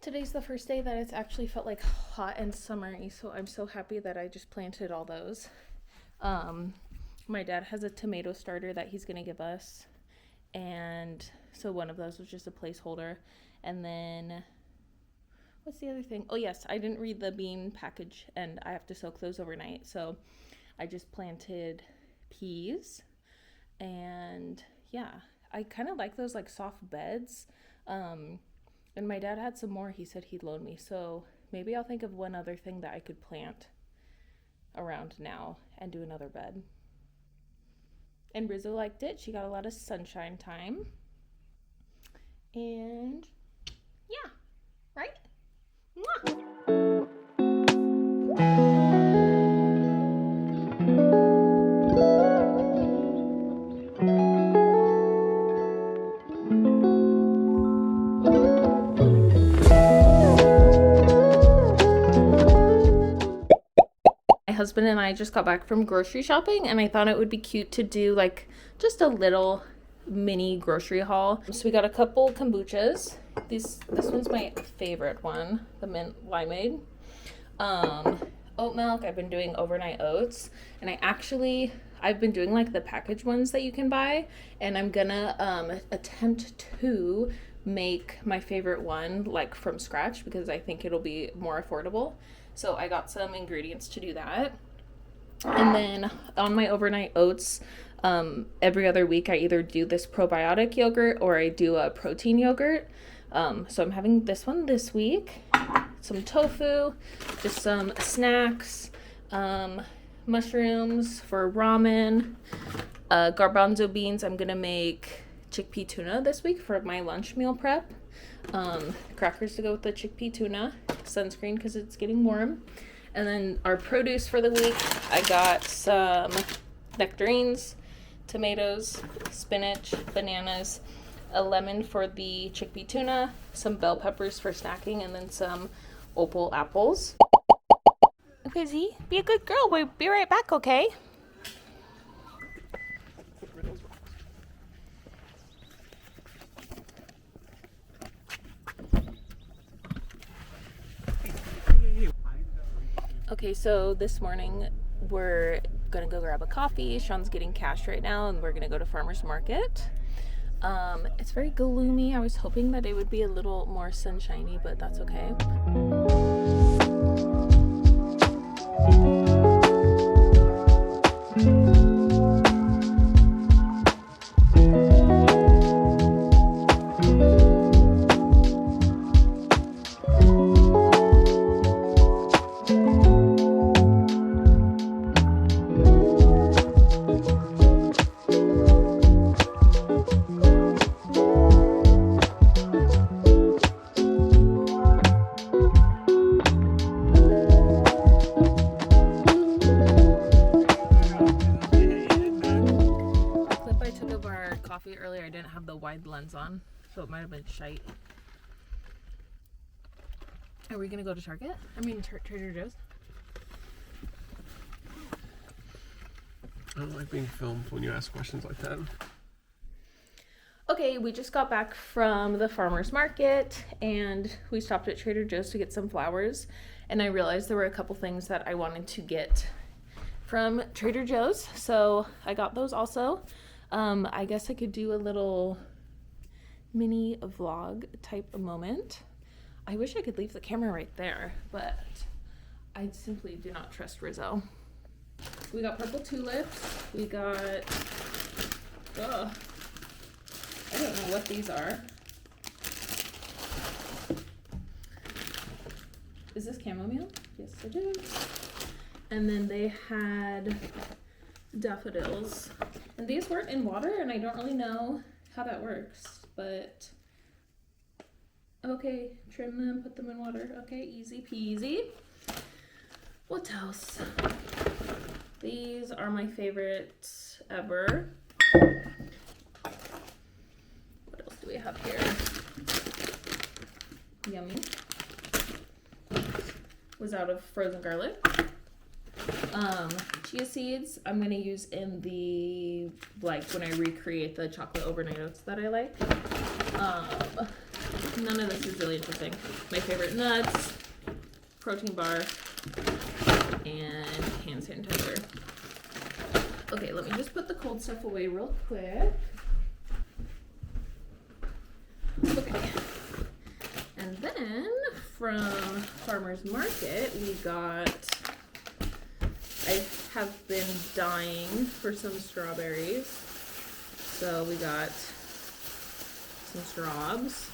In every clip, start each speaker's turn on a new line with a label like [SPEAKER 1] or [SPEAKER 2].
[SPEAKER 1] Today's the first day that it's actually felt like hot and summery, so I'm so happy that I just planted all those. My dad has a tomato starter that he's gonna give us, and so one of those was just a placeholder. And then what's the other thing? Oh yes, I didn't read the bean package and I have to soak those overnight, so I just planted peas. And yeah, I kind of like those like soft beds. And my dad had some more he said he'd loan me, so maybe I'll think of one other thing that I could plant around now and do another bed. And Rizzo liked it. She got a lot of sunshine time. And yeah, right? Mwah! My husband and I just got back from grocery shopping, and I thought it would be cute to do like just a little mini grocery haul. So we got a couple kombuchas. This one's my favorite one, the mint limeade. Oat milk. I've been doing overnight oats, and I've been doing like the packaged ones that you can buy, and I'm gonna attempt to make my favorite one like from scratch because I think it'll be more affordable. So I got some ingredients to do that. And then on my overnight oats, every other week I either do this probiotic yogurt or I do a protein yogurt. So I'm having this one this week. Some tofu, just some snacks, mushrooms for ramen, garbanzo beans. I'm gonna make chickpea tuna this week for my lunch meal prep. Crackers to go with the chickpea tuna, sunscreen because it's getting warm. And then our produce for the week, I got some nectarines, tomatoes, spinach, bananas, a lemon for the chickpea tuna, some bell peppers for snacking, and then some opal apples. Okay, Z, be a good girl. We'll be right back, okay? Okay, so this morning we're gonna go grab a coffee. Sean's getting cash right now, and we're gonna go to farmer's market. It's very gloomy. I was hoping that it would be a little more sunshiny, but that's okay. Earlier I didn't have the wide lens on, so it might have been shite. Are we gonna go to Target? I mean Trader Joe's?
[SPEAKER 2] I don't like being filmed when you ask questions like that.
[SPEAKER 1] Okay, we just got back from the farmer's market and we stopped at Trader Joe's to get some flowers, and I realized there were a couple things that I wanted to get from Trader Joe's, so I got those also. I guess I could do a little mini vlog type of moment. I wish I could leave the camera right there, but I simply do not trust Rizzo. We got purple tulips. We got, I don't know what these are. Is this chamomile? Yes, it is. And then they had daffodils. And these weren't in water, and I don't really know how that works, but okay, trim them, put them in water. Okay, easy peasy. What else? These are my favorites ever. What else do we have here? Yummy. Was out of frozen garlic. Chia seeds I'm gonna use in the, like, when I recreate the chocolate overnight oats that I like. None of this is really interesting. My favorite nuts, protein bar, and hand sanitizer. Okay, let me just put the cold stuff away real quick. Okay. And then from Farmer's Market, we got, I have been dying for some strawberries. So we got some straws.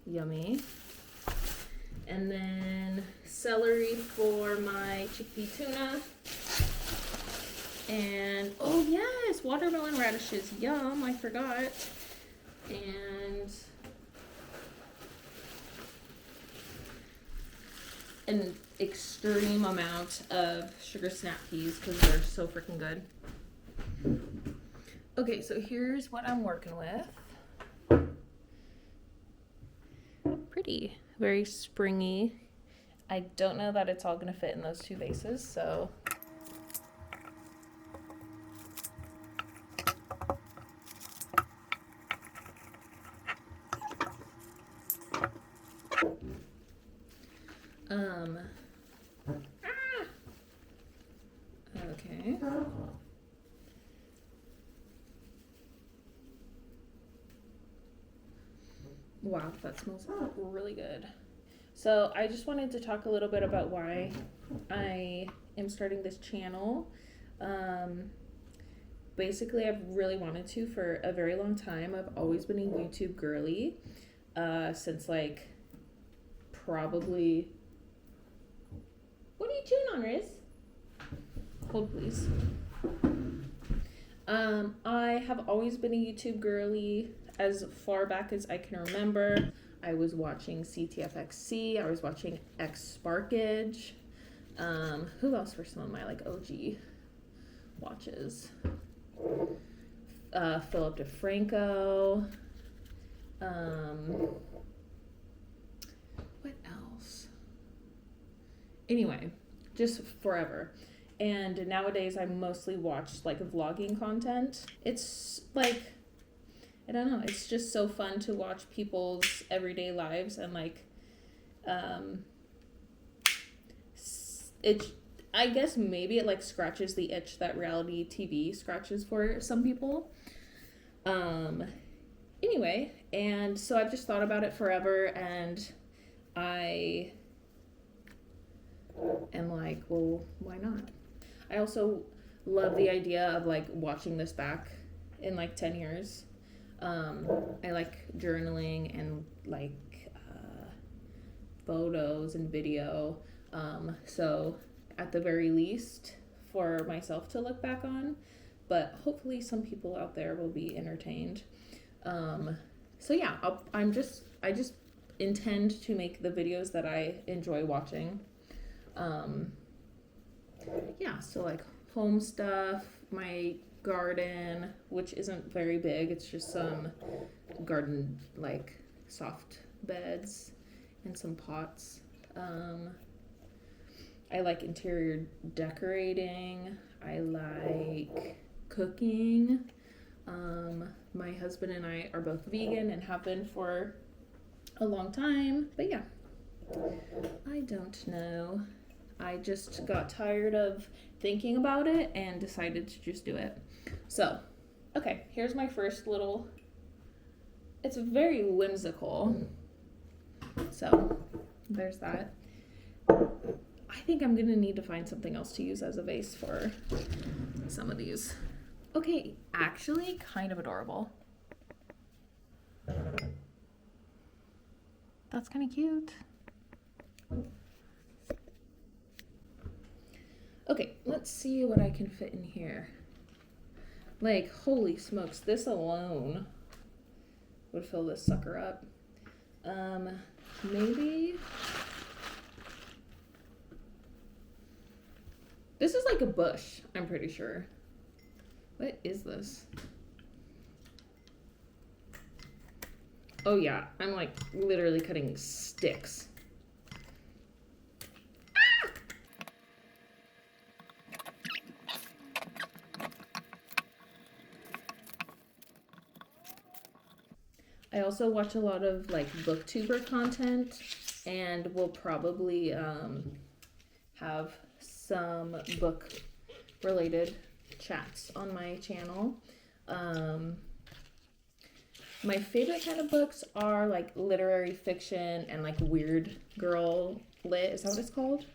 [SPEAKER 1] Yummy. And then celery for my chickpea tuna. And, oh yes, watermelon radishes. Yum, I forgot. And an extreme amount of sugar snap peas because they're so freaking good. Okay, so here's what I'm working with. Pretty, very springy. I don't know that it's all gonna fit in those two vases, so. Okay. Wow, that smells really good. So I just wanted to talk a little bit about why I am starting this channel. Basically, I've really wanted to for a very long time. I've always been a YouTube girly since, like, probably. What are you chewing on, Riz? Hold, please. I have always been a YouTube girly as far back as I can remember. I was watching CTFXC. I was watching X Sparkage. Who else were some of my, like, OG watches? Philip DeFranco. What else? Anyway, just forever. And nowadays I mostly watch, like, vlogging content. It's like, I don't know, it's just so fun to watch people's everyday lives and, like, I guess maybe it, like, scratches the itch that reality TV scratches for some people. Anyway, and so I've just thought about it forever, and I am like, well, why not? I also love the idea of, like, watching this back in, like, 10 years. I like journaling and, like, photos and video. So at the very least for myself to look back on, but hopefully some people out there will be entertained. So yeah, I just intend to make the videos that I enjoy watching. Yeah, so, like, home stuff, my garden, which isn't very big, it's just some garden, like, soft beds and some pots. I like interior decorating. I like cooking. My husband and I are both vegan and have been for a long time. But yeah, I don't know. I just got tired of thinking about it and decided to just do it. So, okay, here's my first little, it's very whimsical. So, there's that. I think I'm gonna need to find something else to use as a vase for some of these. Okay, actually kind of adorable. That's kind of cute. Okay, let's see what I can fit in here. Like, holy smokes, this alone would fill this sucker up. Maybe This is like a bush, I'm pretty sure. What is this? Oh yeah, I'm like literally cutting sticks. I also watch a lot of like booktuber content, and we'll probably have some book related chats on my channel. My favorite kind of books are like literary fiction and like weird girl lit. Is that what it's called?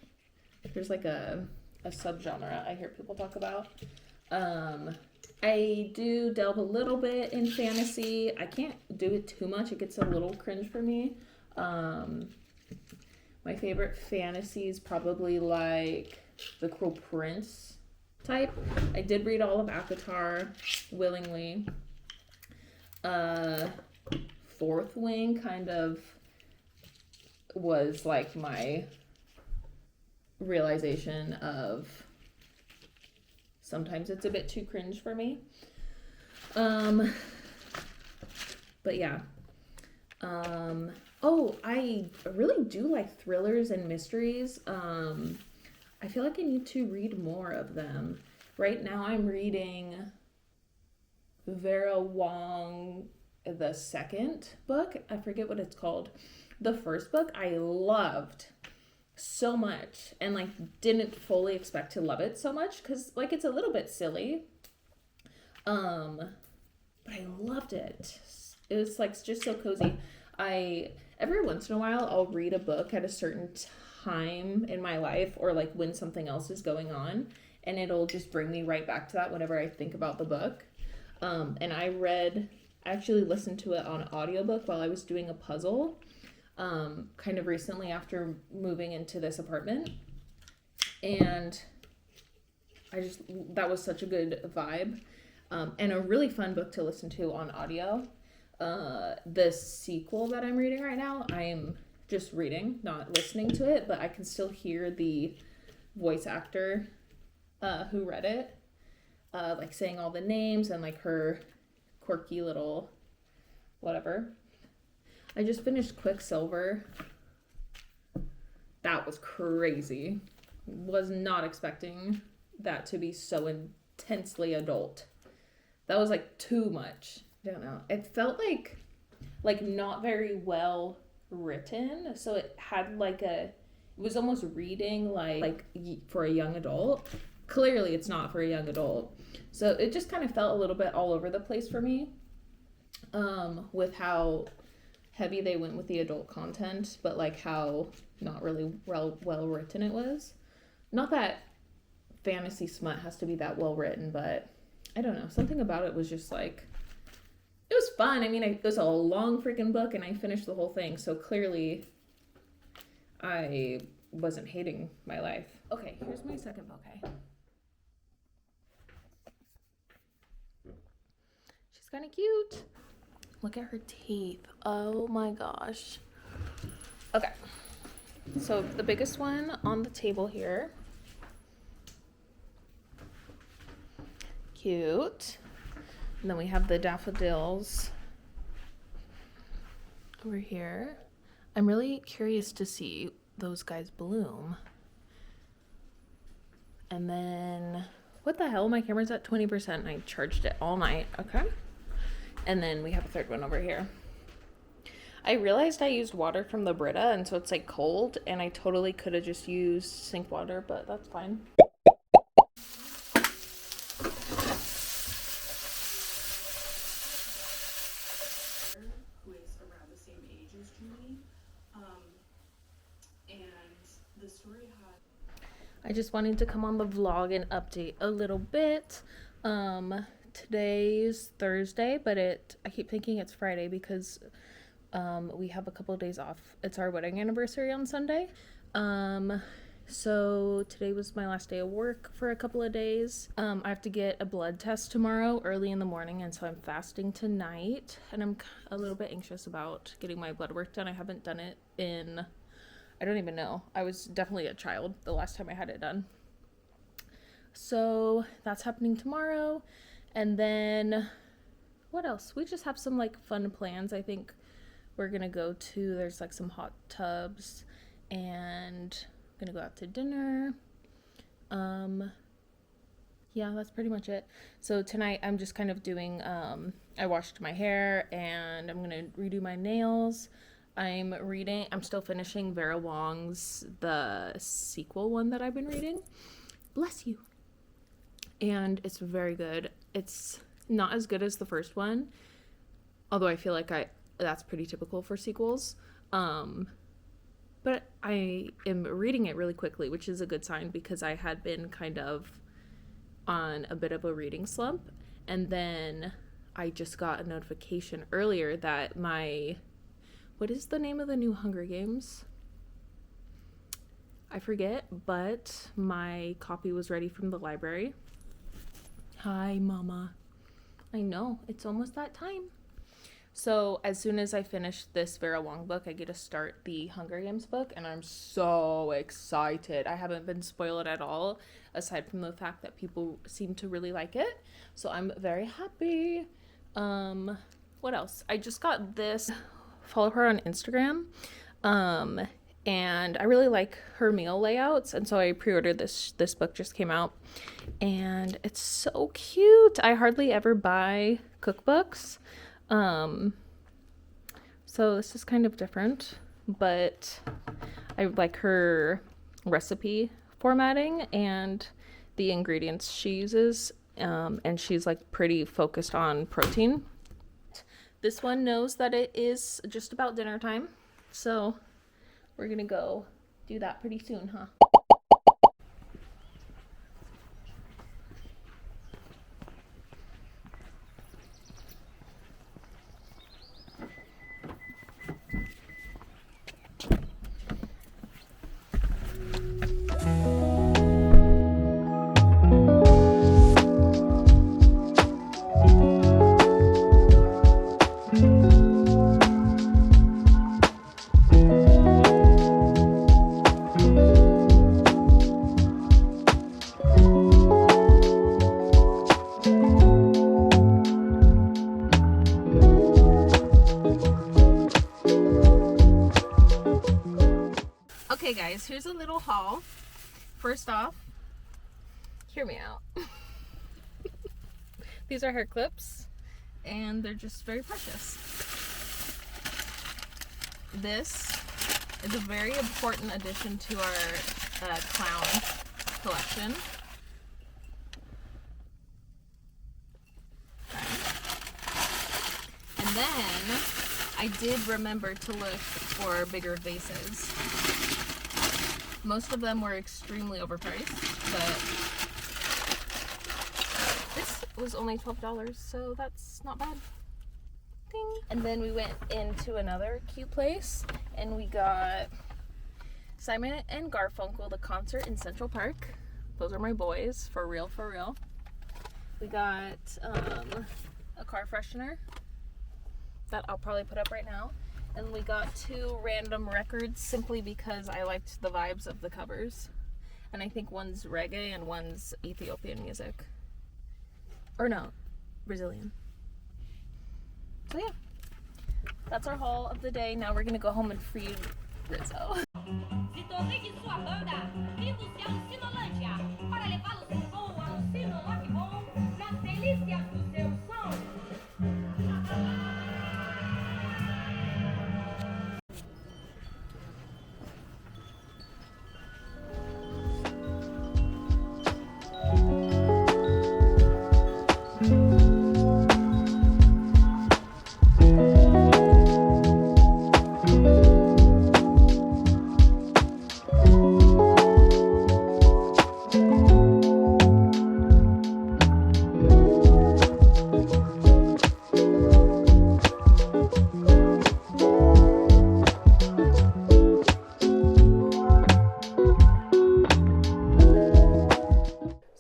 [SPEAKER 1] There's like a subgenre I hear people talk about. I do delve a little bit in fantasy. I can't do it too much. It gets a little cringe for me. My favorite fantasy is probably like the Cruel Prince type. I did read all of Avatar willingly. Fourth Wing kind of was like my realization of sometimes it's a bit too cringe for me. But yeah. Oh, I really do like thrillers and mysteries. I feel like I need to read more of them. Right now I'm reading Vera Wong, the second book. I forget what it's called. The first book I loved so much and like didn't fully expect to love it so much because like it's a little bit silly. But I loved it. It was like just so cozy. I every once in a while I'll read a book at a certain time in my life or like when something else is going on, and it'll just bring me right back to that whenever I think about the book. And I actually listened to it on audiobook while I was doing a puzzle, kind of recently after moving into this apartment. And that was such a good vibe, and a really fun book to listen to on audio. The sequel that I'm reading right now, I'm just reading, not listening to it, but I can still hear the voice actor who read it, like saying all the names and like her quirky little whatever. I just finished Quicksilver. That was crazy. Was not expecting that to be so intensely adult. That was like too much. I don't know. It felt like not very well written. So it had like it was almost reading like for a young adult. Clearly it's not for a young adult. So it just kind of felt a little bit all over the place for me, with how heavy they went with the adult content, but like how not really well written it was. Not that fantasy smut has to be that well written, but I don't know. Something about it was just like, it was fun. I mean, it was a long freaking book and I finished the whole thing. So clearly I wasn't hating my life. Okay, here's my second bouquet. She's kind of cute. Look at her teeth. Oh my gosh. Okay. So the biggest one on the table here. Cute. And then we have the daffodils over here. I'm really curious to see those guys bloom. And then, what the hell? My camera's at 20% and I charged it all night. Okay. And then we have a third one over here. I realized I used water from the Brita, and so it's like cold, and I totally could have just used sink water, but that's fine. Who is around the same age as Julie, and the story I just wanted to come on the vlog and update a little bit. Today's Thursday, but I keep thinking it's Friday because we have a couple of days off. It's our wedding anniversary on Sunday. So today was my last day of work for a couple of days. I have to get a blood test tomorrow early in the morning, and so I'm fasting tonight, and I'm a little bit anxious about getting my blood work done. I haven't done it in, I don't even know. I was definitely a child the last time I had it done. So that's happening tomorrow. And then what else? We just have some like fun plans. I think we're gonna go to, there's like some hot tubs, and gonna go out to dinner. Yeah, that's pretty much it. So tonight I'm just kind of doing, I washed my hair and I'm gonna redo my nails. I'm still finishing Vera Wong's, the sequel one that I've been reading. Bless you. And it's very good. It's not as good as the first one, although I feel like that's pretty typical for sequels. But I am reading it really quickly, which is a good sign because I had been kind of on a bit of a reading slump. And then I just got a notification earlier that what is the name of the new Hunger Games? I forget, but my copy was ready from the library. Hi, Mama. I know, it's almost that time. So as soon as I finish this Vera Wong book, I get to start the Hunger Games book, and I'm so excited. I haven't been spoiled at all, aside from the fact that people seem to really like it. So I'm very happy. What else? I just got this. Follow her on Instagram. And I really like her meal layouts, and so I pre-ordered this book. Just came out, and it's so cute. I hardly ever buy cookbooks, so this is kind of different, but I like her recipe formatting and the ingredients she uses, and she's like pretty focused on protein. This one knows that it is just about dinner time, so we're gonna go do that pretty soon, huh? Okay guys, here's a little haul. First off, hear me out. These are hair clips, and they're just very precious. This is a very important addition to our clown collection. And then I did remember to look for bigger vases. Most of them were extremely overpriced, but this was only $12, so that's not bad. Ding. And then we went into another cute place, and we got Simon and Garfunkel, the concert in Central Park. Those are my boys, for real, for real. We got a car freshener that I'll probably put up right now. And we got 2 random records simply because I liked the vibes of the covers. And I think one's reggae and one's Ethiopian music. Or no, Brazilian. So yeah, that's our haul of the day. Now we're gonna go home and feed Rizzo.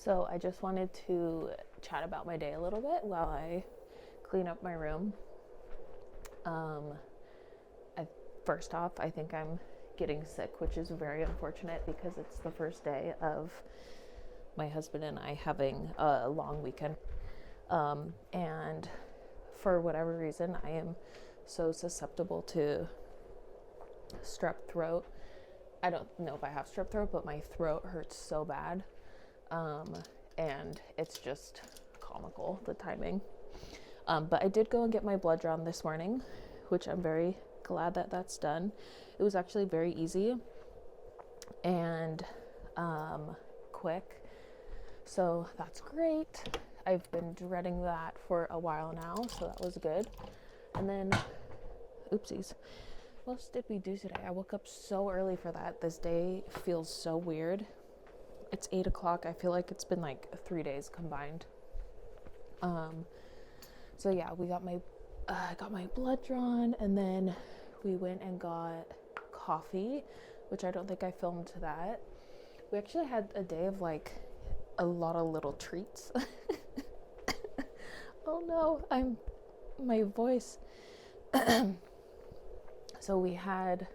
[SPEAKER 1] So I just wanted to chat about my day a little bit while I clean up my room. First off, I think I'm getting sick, which is very unfortunate because it's the first day of my husband and I having a long weekend. And for whatever reason, I am so susceptible to strep throat. I don't know if I have strep throat, but my throat hurts so bad. And it's just comical, the timing. But I did go and get my blood drawn this morning, which I'm very glad that that's done. It was actually very easy and quick. So that's great. I've been dreading that for a while now, so that was good. And then, oopsies. What else did we do today? I woke up so early for that. This day feels so weird. It's 8 o'clock. I feel like it's been like 3 days combined. So yeah, we got my got my blood drawn, and then we went and got coffee, which I don't think I filmed that. We actually had a day of like a lot of little treats. Oh no, my voice. So we kind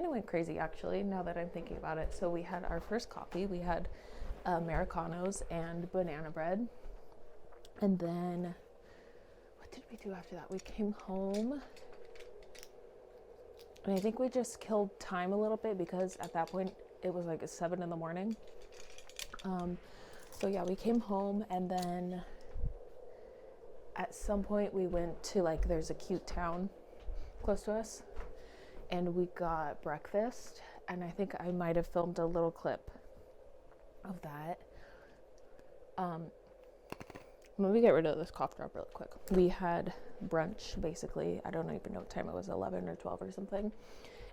[SPEAKER 1] of went crazy actually, now that I'm thinking about it. So we had our first coffee. We had Americanos and banana bread. And then, what did we do after that? We came home. And I think we just killed time a little bit because at that point it was like 7 in the morning. So yeah, we came home, and then at some point we went to like, there's a cute town close to us, and we got breakfast, and I think I might have filmed a little clip of that. Let me get rid of this cough drop really quick. We had brunch, basically. I don't even know what time it was, 11 or 12 or something.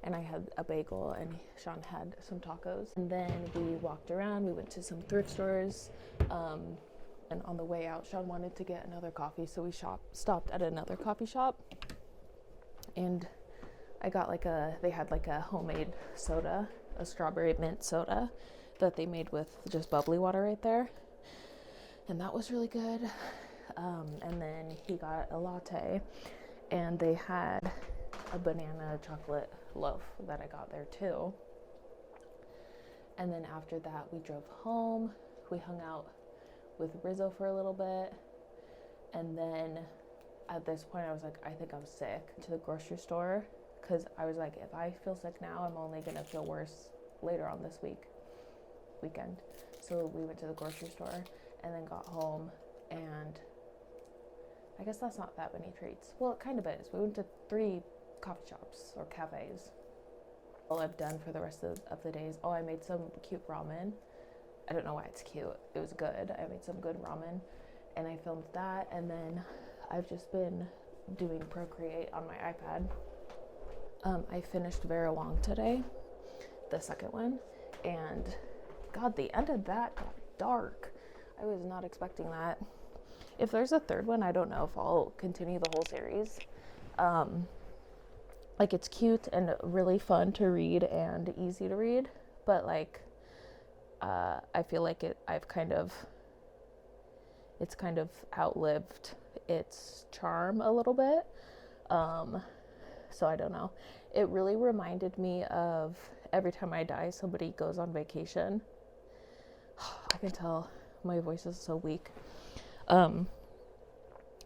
[SPEAKER 1] And I had a bagel, and Sean had some tacos. And then we walked around. We went to some thrift stores. And on the way out, Sean wanted to get another coffee, so we stopped at another coffee shop. And I got they had like a homemade soda, a strawberry mint soda that they made with just bubbly water right there. And that was really good. And then he got a latte, and they had a banana chocolate loaf that I got there too. And then after that, we drove home. We hung out with Rizzo for a little bit. And then at this point, I was like, I think I'm sick, to the grocery store, because I was like, if I feel sick now, I'm only going to feel worse later on this weekend. So we went to the grocery store and then got home, and I guess that's not that many treats. Well, it kind of is. We went to 3 coffee shops or cafes. All I've done for the rest of the days. Oh, I made some cute ramen. I don't know why it's cute. It was good. I made some good ramen, and I filmed that. And then I've just been doing Procreate on my iPad. I finished Vera Wong today, the second one, and God, the end of that got dark. I was not expecting that. If there's a third one, I don't know if I'll continue the whole series. Like, it's cute and really fun to read and easy to read, but like, I feel like it's kind of outlived its charm a little bit. So I don't know. It really reminded me of Every Time I Die, somebody goes on vacation. I can tell my voice is so weak.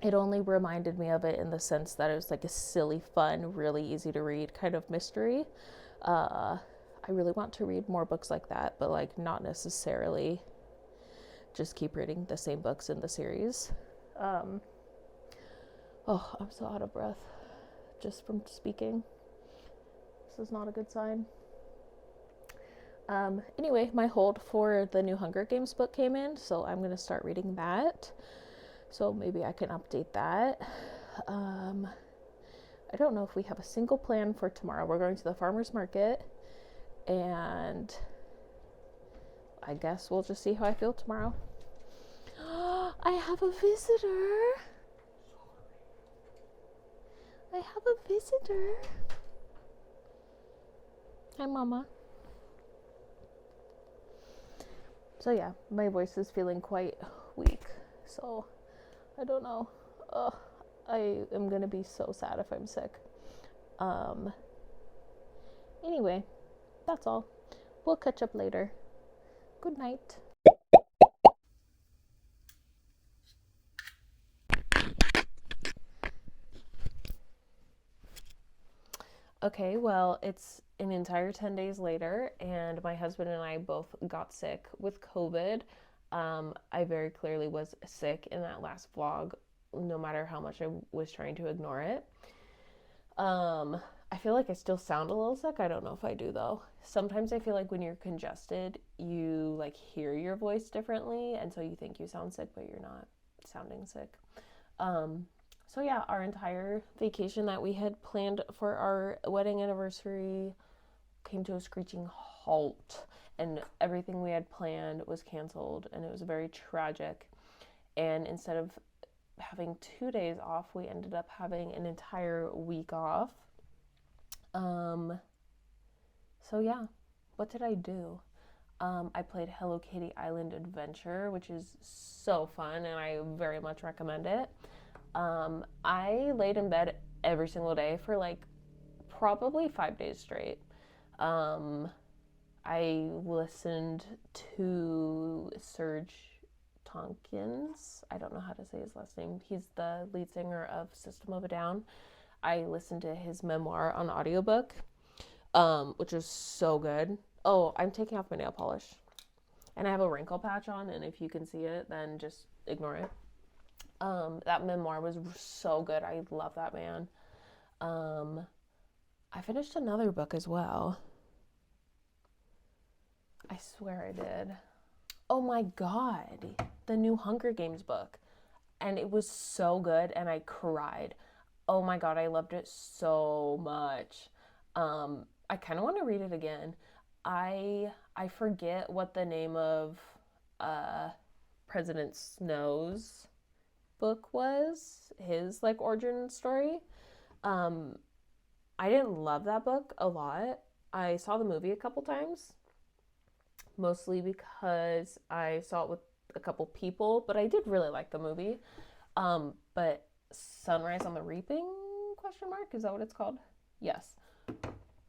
[SPEAKER 1] It only reminded me of it in the sense that it was like a silly, fun, really easy to read kind of mystery. I really want to read more books like that, but like not necessarily just keep reading the same books in the series. Oh, I'm so out of breath just from speaking. This is not a good sign. Anyway, my hold for the new Hunger Games book came in, so I'm going to start reading that. So maybe I can update that. I don't know if we have a single plan for tomorrow. We're going to the farmer's market, and I guess we'll just see how I feel tomorrow. I have a visitor. I have a visitor. Hi, Mama. So yeah, my voice is feeling quite weak, so I don't know. I am gonna be so sad if I'm sick. Anyway, that's all. We'll catch up later. Good night. Okay, well, it's an entire 10 days later, and my husband and I both got sick with COVID. I very clearly was sick in that last vlog, no matter how much I was trying to ignore it. Um, I feel like I still sound a little sick. I don't know if I do though. Sometimes I feel like when you're congested, you like hear your voice differently, and so you think you sound sick, but you're not sounding sick. Um, so yeah, our entire vacation that we had planned for our wedding anniversary came to a screeching halt, and everything we had planned was canceled, and it was very tragic. And instead of having 2 days off, we ended up having an entire week off. Um, so yeah, what did I do? I played Hello Kitty Island Adventure, which is so fun, and I very much recommend it. I laid in bed every single day for like probably 5 days straight. Um, I listened to Serge Tompkins. I don't know how to say his last name. He's the lead singer of System of a Down. I listened to his memoir on audiobook, which was so good. Oh, I'm taking off my nail polish. And I have a wrinkle patch on, and if you can see it, then just ignore it. That memoir was so good. I love that man. Um, I finished another book as well. I swear I did. Oh my god, the new Hunger Games book. And it was so good, and I cried. Oh my god, I loved it so much. I kind of want to read it again. I forget what the name of uh, President Snow's book was. His like origin story. Um, I didn't love that book a lot. I saw the movie a couple times, mostly because I saw it with a couple people, but I did really like the movie. But Sunrise on the Reaping question mark, is that what it's called? Yes.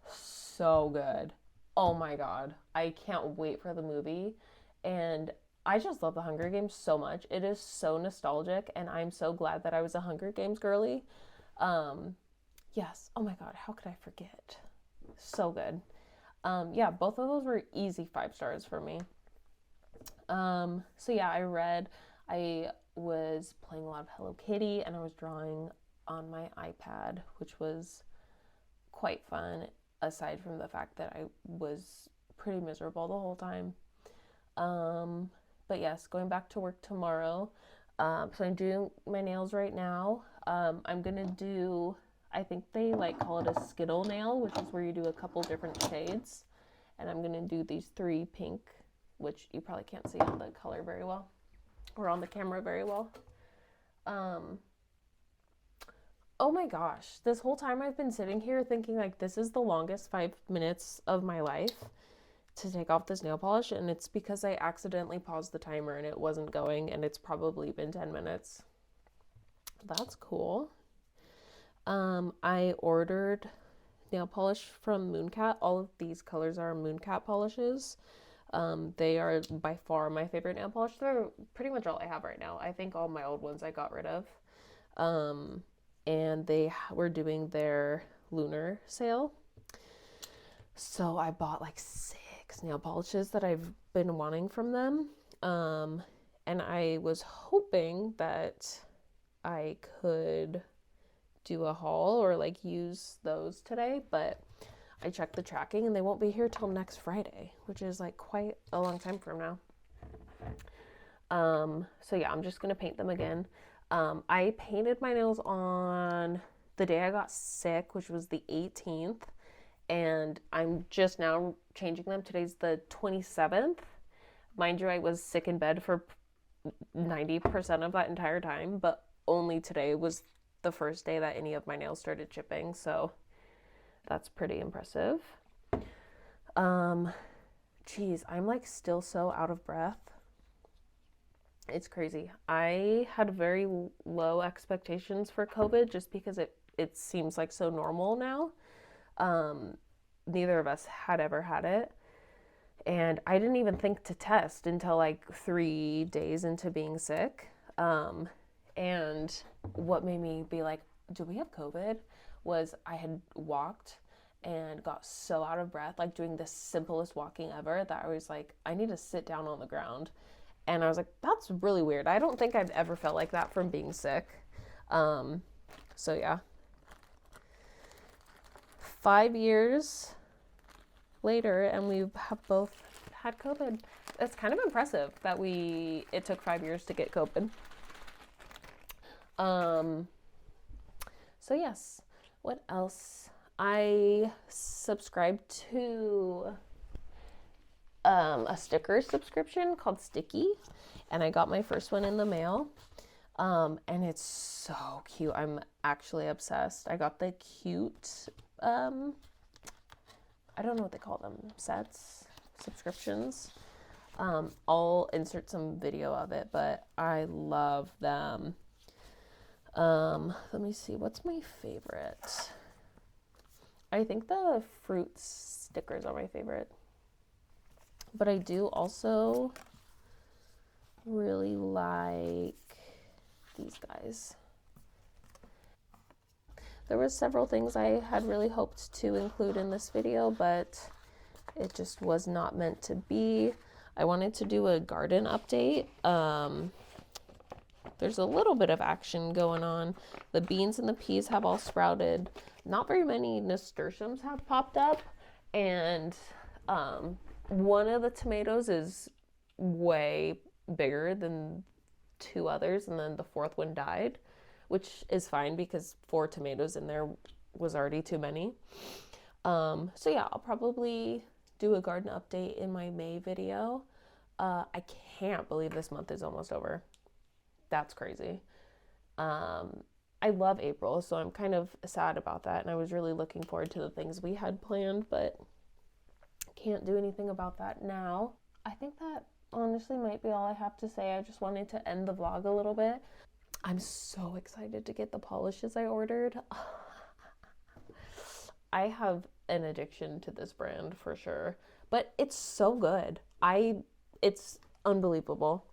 [SPEAKER 1] So good. Oh my god. I can't wait for the movie. And I just love the Hunger Games so much. It is so nostalgic, and I'm so glad that I was a Hunger Games girly. Um, yes. Oh my god, how could I forget? So good. Yeah, both of those were easy 5 stars for me. So yeah, I was playing a lot of Hello Kitty, and I was drawing on my iPad, which was quite fun, aside from the fact that I was pretty miserable the whole time. Um, but yes, going back to work tomorrow. So I'm doing my nails right now. I'm gonna do, I think they like call it a skittle nail, which is where you do a couple different shades. And I'm gonna do these 3 pink, which you probably can't see on the color very well, or on the camera very well. Um, oh my gosh, this whole time I've been sitting here thinking like this is the longest 5 minutes of my life to take off this nail polish, and it's because I accidentally paused the timer and it wasn't going, and it's probably been 10 minutes. That's cool. I ordered nail polish from Mooncat. All of these colors are Mooncat polishes. They are by far my favorite nail polish. They're pretty much all I have right now. I think all my old ones I got rid of. And they were doing their lunar sale. So I bought like 6 nail polishes that I've been wanting from them. And I was hoping that I could do a haul or like use those today, but I checked the tracking and they won't be here till next Friday, which is like quite a long time from now. So yeah, I'm just gonna paint them again. I painted my nails on the day I got sick, which was the 18th, and I'm just now changing them. Today's the 27th. Mind you, I was sick in bed for 90% of that entire time, but only today was the first day that any of my nails started chipping, so that's pretty impressive. Geez, I'm like still so out of breath. It's crazy. I had very low expectations for COVID just because it seems like so normal now. Neither of us had ever had it. And I didn't even think to test until like 3 days into being sick. And what made me be like, do we have COVID? Was I had walked and got so out of breath, like doing the simplest walking ever, that I was like, I need to sit down on the ground. And I was like, that's really weird. I don't think I've ever felt like that from being sick. So yeah. 5 years later, and we have both had COVID. It's kind of impressive that it took 5 years to get COVID. So yes, what else? I subscribed to a sticker subscription called Sticky, and I got my first one in the mail. And it's so cute. I'm actually obsessed. I got the cute, I don't know what they call them, sets, subscriptions. I'll insert some video of it, but I love them. Let me see, what's my favorite? I think the fruit stickers are my favorite. But I do also really like these guys. There were several things I had really hoped to include in this video, but it just was not meant to be. I wanted to do a garden update. There's a little bit of action going on. The beans and the peas have all sprouted. Not very many nasturtiums have popped up, and one of the tomatoes is way bigger than 2 others, and then the 4th one died, which is fine because 4 tomatoes in there was already too many. So yeah, I'll probably do a garden update in my May video. I can't believe this month is almost over. That's crazy. I love April, so I'm kind of sad about that, and I was really looking forward to the things we had planned, but can't do anything about that now. I think that honestly might be all I have to say. I just wanted to end the vlog a little bit. I'm so excited to get the polishes I ordered. I have an addiction to this brand for sure, but it's so good. It's unbelievable.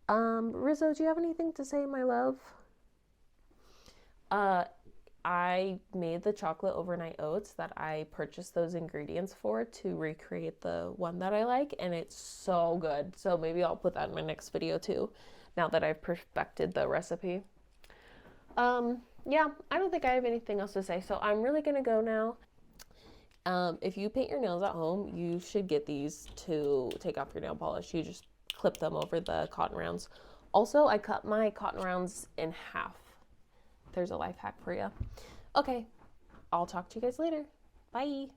[SPEAKER 1] Rizzo, do you have anything to say, my love? I made the chocolate overnight oats that I purchased those ingredients for to recreate the one that I like, and it's so good. So maybe I'll put that in my next video too, now that I've perfected the recipe. Yeah, I don't think I have anything else to say, so I'm really gonna go now. If you paint your nails at home, you should get these to take off your nail polish. You just clip them over the cotton rounds. Also, I cut my cotton rounds in half. There's a life hack for you. Okay, I'll talk to you guys later. Bye.